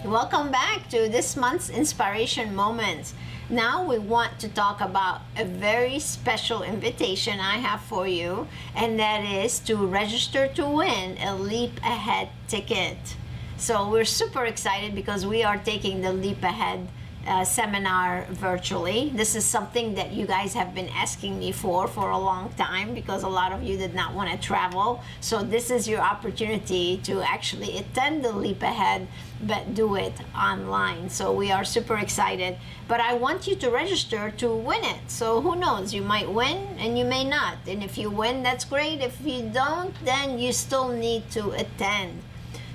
Welcome back to this month's Inspiration Moments. Now we want to talk about a very special invitation I have for you, and that is to register to win a Leap Ahead ticket. So we're super excited because we are taking the Leap Ahead seminar virtually. This is something that you guys have been asking me for a long time because a lot of you did not want to travel. So this is your opportunity to actually attend the Leap Ahead, but do it online. So we are super excited, but I want you to register to win it. So who knows, you might win and you may not. And if you win, that's great. If you don't, then you still need to attend.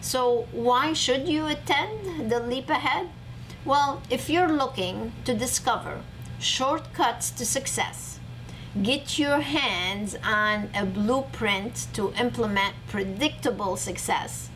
So why should you attend the Leap Ahead? Well, if you're looking to discover shortcuts to success, get your hands on a blueprint to implement predictable success,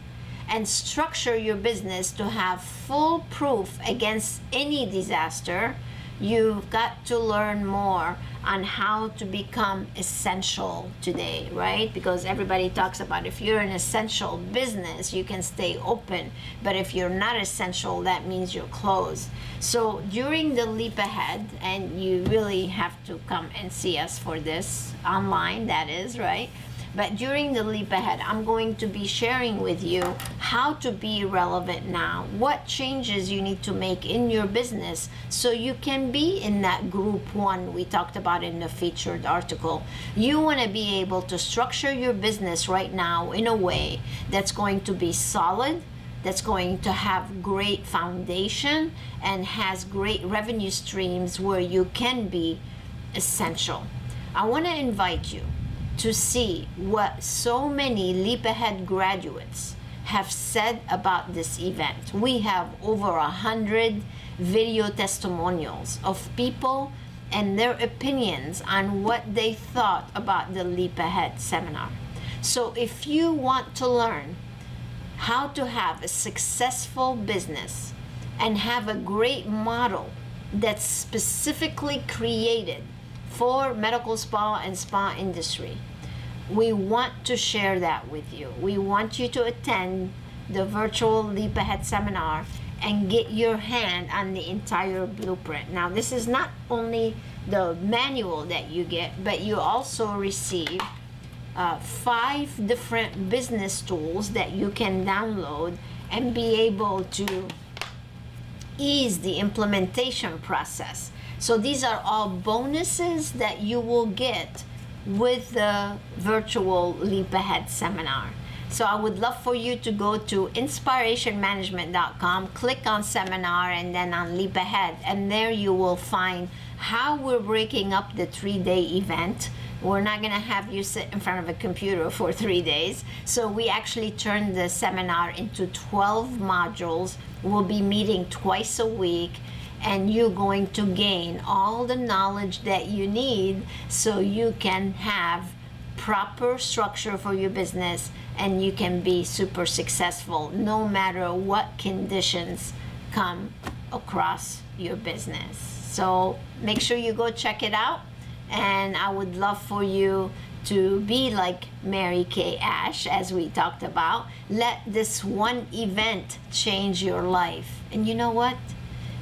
and structure your business to have full proof against any disaster, you've got to learn more on how to become essential today, right? Because everybody talks about if you're an essential business, you can stay open. But if you're not essential, that means you're closed. So during the Leap Ahead, and you really have to come and see us for this online, that is, right? But during the Leap Ahead, I'm going to be sharing with you how to be relevant now, what changes you need to make in your business so you can be in that group one we talked about in the featured article. You want to be able to structure your business right now in a way that's going to be solid, that's going to have great foundation, and has great revenue streams where you can be essential. I want to invite you to see what so many Leap Ahead graduates have said about this event. We have over 100 video testimonials of people and their opinions on what they thought about the Leap Ahead seminar. So if you want to learn how to have a successful business and have a great model that's specifically created for medical spa and spa industry, we want to share that with you. We want you to attend the virtual Leap Ahead seminar and get your hand on the entire blueprint. Now, this is not only the manual that you get, but you also receive 5 different business tools that you can download and be able to ease the implementation process. So these are all bonuses that you will get with the virtual Leap Ahead seminar. So I would love for you to go to InSPArationManagement.com, click on seminar, and then on Leap Ahead, and there you will find how we're breaking up the 3-day event. We're not going to have you sit in front of a computer for 3 days. So we actually turned the seminar into 12 modules. We'll be meeting twice a week, and you're going to gain all the knowledge that you need so you can have proper structure for your business and you can be super successful no matter what conditions come across your business. So make sure you go check it out, and I would love for you to be like Mary Kay Ash, as we talked about. Let this one event change your life. And you know what?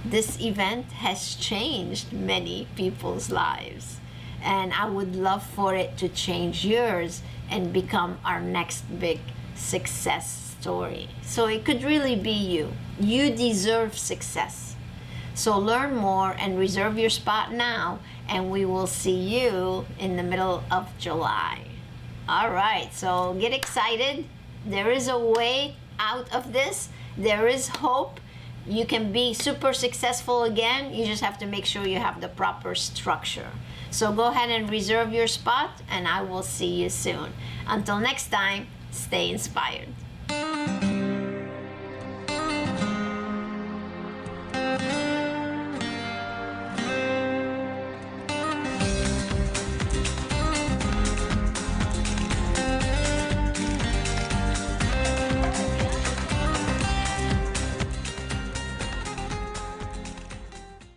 This event has changed many people's lives, and I would love for it to change yours and become our next big success story. So it could really be you. You deserve success. So learn more and reserve your spot now, and we will see you in the middle of July. All right, so get excited. There is a way out of this. There is hope. You can be super successful again. You just have to make sure you have the proper structure. So go ahead and reserve your spot, and I will see you soon. Until next time, stay inspired.